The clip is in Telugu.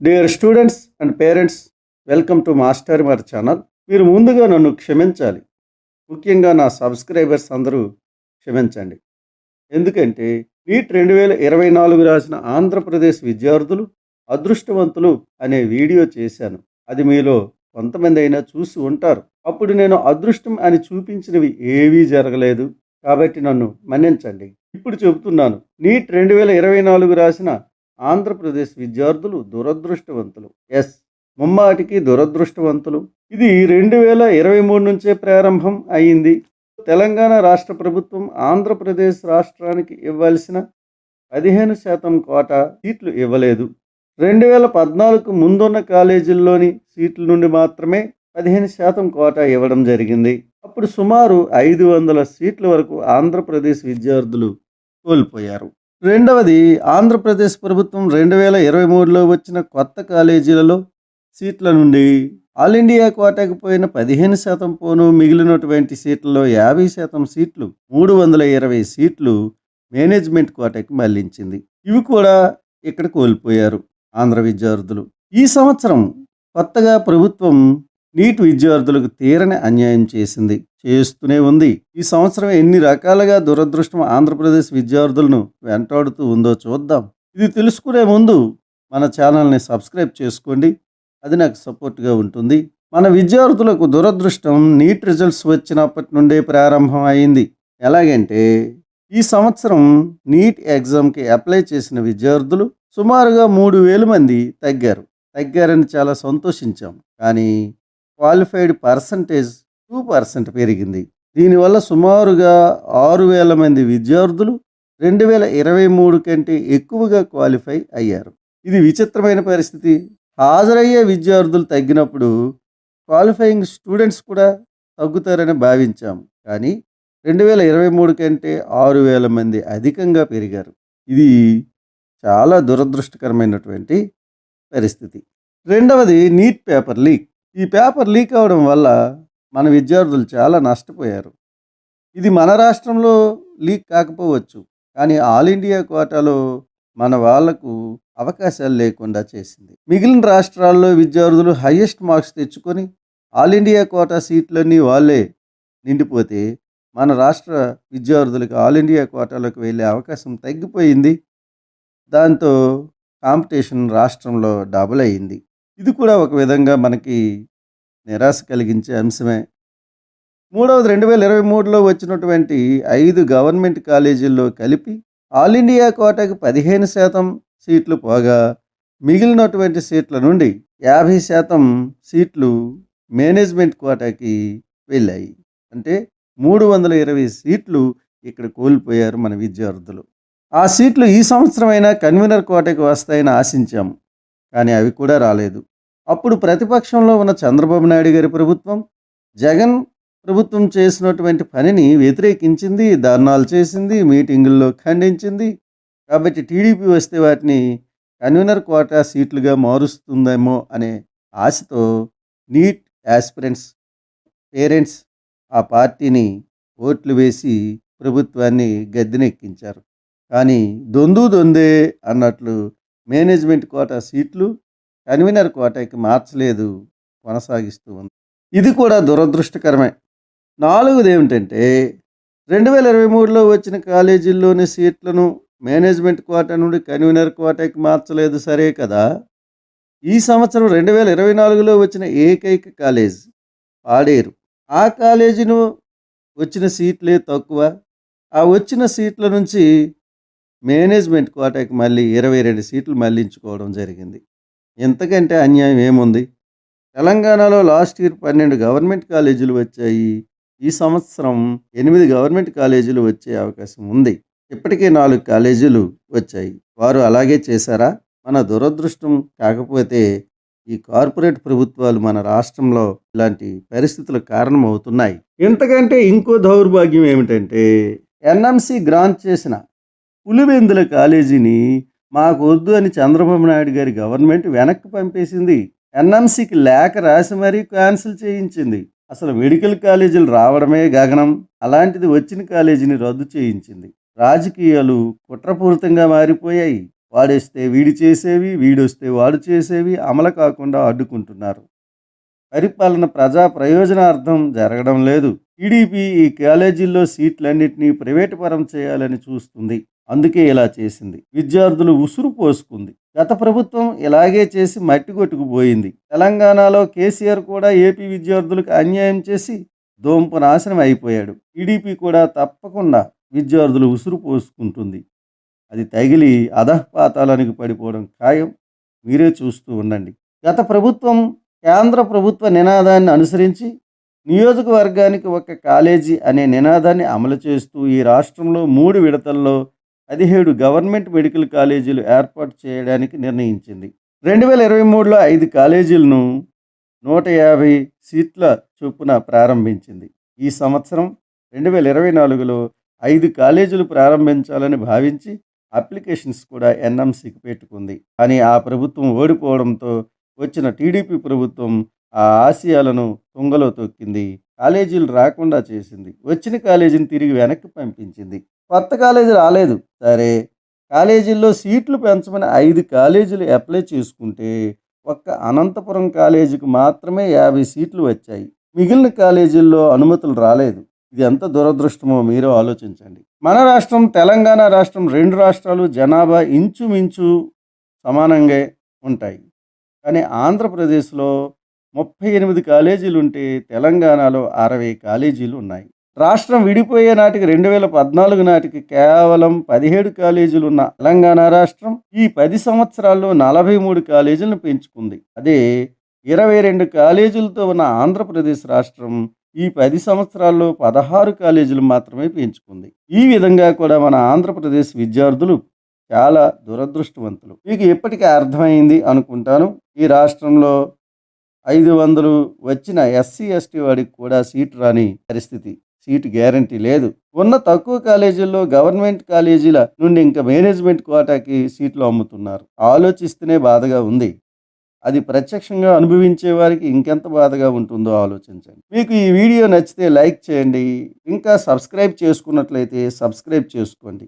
Dear students and parents, welcome to master మర్ ఛానల్. మీరు ముందుగా నన్ను క్షమించాలి. ముఖ్యంగా నా సబ్స్క్రైబర్స్ అందరూ క్షమించండి. ఎందుకంటే నీట్ 2024 రాసిన ఆంధ్రప్రదేశ్ విద్యార్థులు అదృష్టవంతులు అనే వీడియో చేశాను. అది మీలో కొంతమంది అయినా చూసి ఉంటారు. అప్పుడు నేను అదృష్టం అని చూపించినవి ఏవీ జరగలేదు. కాబట్టి నన్ను మన్నించండి. ఇప్పుడు చెబుతున్నాను, నీట్ 2024 రాసిన ఆంధ్రప్రదేశ్ విద్యార్థులు దురదృష్టవంతులు. ఎస్, ముమ్మాటికి దురదృష్టవంతులు. ఇది 2023 నుంచే ప్రారంభం అయింది. తెలంగాణ రాష్ట్ర ప్రభుత్వం ఆంధ్రప్రదేశ్ రాష్ట్రానికి ఇవ్వాల్సిన 15% కోటా సీట్లు ఇవ్వలేదు. 2014 ముందున్న కాలేజీల్లోని సీట్ల నుండి మాత్రమే 15% కోటా ఇవ్వడం జరిగింది. అప్పుడు సుమారు 500 సీట్ల వరకు ఆంధ్రప్రదేశ్ విద్యార్థులు కోల్పోయారు. రెండవది, ఆంధ్రప్రదేశ్ ప్రభుత్వం 2023లో వచ్చిన కొత్త కాలేజీలలో సీట్ల నుండి ఆల్ ఇండియా కోటాకు పోయిన 15% పోను మిగిలినటువంటి సీట్లలో 50% సీట్లు 320 సీట్లు మేనేజ్మెంట్ కోటాకి మళ్లించింది. ఇవి కూడా ఇక్కడ కోల్పోయారు ఆంధ్ర విద్యార్థులు. ఈ సంవత్సరం కొత్తగా ప్రభుత్వం నీట్ విద్యార్థులకు తీరని అన్యాయం చేస్తూనే ఉంది. ఈ సంవత్సరం ఎన్ని రకాలుగా దురదృష్టం ఆంధ్రప్రదేశ్ విద్యార్థులను వెంటాడుతూ ఉందో చూద్దాం. ఇది తెలుసుకునే ముందు మన ఛానల్ని సబ్స్క్రైబ్ చేసుకోండి. అది నాకు సపోర్ట్గా ఉంటుంది. మన విద్యార్థులకు దురదృష్టం నీట్ రిజల్ట్స్ వచ్చినప్పటి నుండే ప్రారంభం అయింది. ఎలాగంటే ఈ సంవత్సరం నీట్ ఎగ్జామ్కి అప్లై చేసిన విద్యార్థులు సుమారుగా 3000 మంది తగ్గారని చాలా సంతోషించాం. కానీ క్వాలిఫైడ్ పర్సంటేజ్ 2% పెరిగింది. దీనివల్ల సుమారుగా 6000 మంది విద్యార్థులు 2023 కంటే ఎక్కువగా క్వాలిఫై అయ్యారు. ఇది విచిత్రమైన పరిస్థితి. హాజరయ్యే విద్యార్థులు తగ్గినప్పుడు క్వాలిఫైయింగ్ స్టూడెంట్స్ కూడా తగ్గుతారని భావించాం. కానీ 2023 కంటే 6000 మంది అధికంగా పెరిగారు. ఇది చాలా దురదృష్టకరమైనటువంటి పరిస్థితి. రెండవది, నీట్ పేపర్ లీక్. ఈ పేపర్ లీక్ అవడం వల్ల మన విద్యార్థులు చాలా నష్టపోయారు. ఇది మన రాష్ట్రంలో లీక్ కాకపోవచ్చు, కానీ ఆల్ ఇండియా కోటాలో మన వాళ్లకు అవకాశాలు లేకుండా చేసింది. మిగిలిన రాష్ట్రాల్లో విద్యార్థులు హైయెస్ట్ మార్క్స్ తెచ్చుకొని ఆల్ ఇండియా కోటా సీట్లన్నీ వాళ్ళే నిండిపోతే మన రాష్ట్ర విద్యార్థులకు ఆల్ ఇండియా కోటాలోకి వెళ్ళే అవకాశం తగ్గిపోయింది. దాంతో కాంపిటీషన్ రాష్ట్రంలో డబుల్ అయింది. ఇది కూడా ఒక విధంగా మనకి నిరాశ కలిగించే అంశమే. మూడవది, 2023లో వచ్చినటువంటి 5 గవర్నమెంట్ కాలేజీల్లో కలిపి ఆల్ ఇండియా కోటాకి 15% సీట్లు పోగా మిగిలినటువంటి సీట్ల నుండి 50% సీట్లు మేనేజ్మెంట్ కోటాకి వెళ్ళాయి. అంటే 320 సీట్లు ఇక్కడ కోల్పోయారు మన విద్యార్థులు. ఆ సీట్లు ఈ సంవత్సరమైనా కన్వీనర్ కోటాకి వస్తాయని ఆశించాము, కానీ అవి కూడా రాలేదు. అప్పుడు ప్రతిపక్షంలో ఉన్న చంద్రబాబు నాయుడు గారి ప్రభుత్వం జగన్ ప్రభుత్వం చేసినటువంటి పనిని వ్యతిరేకించింది, ధర్నాలు చేసింది, మీటింగుల్లో ఖండించింది. కాబట్టి టీడీపీ వస్తే వాటిని కన్వీనర్ కోటా సీట్లుగా మారుస్తుందేమో అనే ఆశతో నీట్ యాస్పిరెంట్స్ పేరెంట్స్ ఆ పార్టీని ఓట్లు వేసి ప్రభుత్వాన్ని గద్దెనెక్కించారు. కానీ దొందే అన్నట్లు మేనేజ్మెంట్ కోటా సీట్లు కన్వీనర్ కోటాకి మార్చలేదు, కొనసాగిస్తూ ఉంది. ఇది కూడా దురదృష్టకరమే. నాలుగోది ఏమిటంటే 2023లో వచ్చిన కాలేజీల్లోని సీట్లను మేనేజ్మెంట్ కోటా నుండి కన్వీనర్ కోటాకి మార్చలేదు, సరే కదా. ఈ సంవత్సరం 2024లో వచ్చిన ఏకైక కాలేజ్ పాడేరు. ఆ కాలేజీను వచ్చిన సీట్లే తక్కువ. ఆ వచ్చిన సీట్ల నుంచి మేనేజ్మెంట్ కోటాకి మళ్ళీ 22 సీట్లు మళ్లించుకోవడం జరిగింది. ఎంతకంటే అన్యాయం ఏముంది? తెలంగాణలో లాస్ట్ ఇయర్ 12 గవర్నమెంట్ కాలేజీలు వచ్చాయి. ఈ సంవత్సరం 8 గవర్నమెంట్ కాలేజీలు వచ్చే అవకాశం ఉంది. ఇప్పటికే 4 కాలేజీలు వచ్చాయి. వారు అలాగే చేశారా? మన దురదృష్టం. కాకపోతే ఈ కార్పొరేట్ ప్రభుత్వాలు మన రాష్ట్రంలో ఇలాంటి పరిస్థితులకు కారణమవుతున్నాయి. ఇంతకంటే ఇంకో దౌర్భాగ్యం ఏమిటంటే ఎన్ఎంసి గ్రాంట్ చేసిన పులివెందుల కాలేజీని మాకు వద్దు అని చంద్రబాబు నాయుడు గారి గవర్నమెంట్ వెనక్కి పంపేసింది. ఎన్ఎంసికి లేఖ రాసి మరీ క్యాన్సిల్ చేయించింది. అసలు మెడికల్ కాలేజీలు రావడమే గగనం, అలాంటిది వచ్చిన కాలేజీని రద్దు చేయించింది. రాజకీయాలు కుట్రపూరితంగా మారిపోయాయి. వాడేస్తే వీడు చేసేవి, వీడొస్తే వాడు చేసేవి అమలు కాకుండా అడ్డుకుంటున్నారు. పరిపాలన ప్రజా ప్రయోజనార్థం జరగడం లేదు. టీడీపీ ఈ కాలేజీల్లో సీట్లన్నింటినీ ప్రైవేటు పరం చేయాలని చూస్తుంది. అందుకే ఇలా చేసింది. విద్యార్థులు ఉసురు పోసుకుంది. గత ప్రభుత్వం ఇలాగే చేసి మట్టి కొట్టుకుపోయింది. తెలంగాణలో కేసీఆర్ కూడా ఏపీ విద్యార్థులకు అన్యాయం చేసి దోంప నాశనం అయిపోయాడు. టీడీపీ కూడా తప్పకుండా విద్యార్థులు ఉసురు పోసుకుంటుంది. అది తగిలి అధఃపాతాళానికి పడిపోవడం ఖాయం. మీరే చూస్తూ ఉండండి. గత ప్రభుత్వం కేంద్ర ప్రభుత్వ నినాదాన్ని అనుసరించి నియోజకవర్గానికి ఒక కాలేజీ అనే నినాదాన్ని అమలు చేస్తూ ఈ రాష్ట్రంలో 3 విడతల్లో 17 గవర్నమెంట్ మెడికల్ కాలేజీలు ఏర్పాటు చేయడానికి నిర్ణయించింది. 2023లో 5 కాలేజీలను 150 సీట్ల చొప్పున ప్రారంభించింది. ఈ సంవత్సరం 2024లో 5 కాలేజీలు ప్రారంభించాలని భావించి అప్లికేషన్స్ కూడా ఎన్ఎంసీకి పెట్టుకుంది. కానీ ఆ ప్రభుత్వం ఓడిపోవడంతో వచ్చిన టీడీపీ ప్రభుత్వం ఆ ఆశయాలను తుంగలో తొక్కింది. కాలేజీలు రాకుండా చేసింది. వచ్చిన కాలేజీని తిరిగి వెనక్కి పంపించింది. కొత్త కాలేజీ రాలేదు. సరే, కాలేజీల్లో సీట్లు పెంచమని 5 కాలేజీలు అప్లై చేసుకుంటే ఒక్క అనంతపురం కాలేజీకి మాత్రమే 50 సీట్లు వచ్చాయి. మిగిలిన కాలేజీల్లో అనుమతులు రాలేదు. ఇది ఎంత దురదృష్టమో మీరే ఆలోచించండి. మన రాష్ట్రం, తెలంగాణ రాష్ట్రం 2 రాష్ట్రాలు జనాభా ఇంచుమించు సమానంగా ఉంటాయి. కానీ ఆంధ్రప్రదేశ్లో 38 కాలేజీలు ఉంటే తెలంగాణలో 60 కాలేజీలు ఉన్నాయి. రాష్ట్రం విడిపోయే నాటికి 2014 నాటికి కేవలం 17 కాలేజీలు ఉన్న తెలంగాణ రాష్ట్రం ఈ 10 సంవత్సరాల్లో 43 కాలేజీలను పెంచుకుంది. అదే 22 కాలేజీలతో ఉన్న ఆంధ్రప్రదేశ్ రాష్ట్రం ఈ 10 సంవత్సరాల్లో 16 కాలేజీలు మాత్రమే పెంచుకుంది. ఈ విధంగా కూడా మన ఆంధ్రప్రదేశ్ విద్యార్థులు చాలా దురదృష్టవంతులు. మీకు ఇప్పటికే అర్థమైంది అనుకుంటాను. ఈ రాష్ట్రంలో 500 వచ్చిన ఎస్సీ ఎస్టీ వాడికి కూడా సీటు రాని పరిస్థితి. సీటు గ్యారంటీ లేదు. ఉన్న తక్కువ కాలేజీల్లో గవర్నమెంట్ కాలేజీల నుండి ఇంకా మేనేజ్మెంట్ కోటాకి సీట్లు అమ్ముతున్నారు. ఆలోచిస్తేనే బాధగా ఉంది. అది ప్రత్యక్షంగా అనుభవించే వారికి ఇంకెంత బాధగా ఉంటుందో ఆలోచించండి. మీకు ఈ వీడియో నచ్చితే లైక్ చేయండి. ఇంకా సబ్స్క్రైబ్ చేసుకున్నట్లయితే సబ్స్క్రైబ్ చేసుకోండి.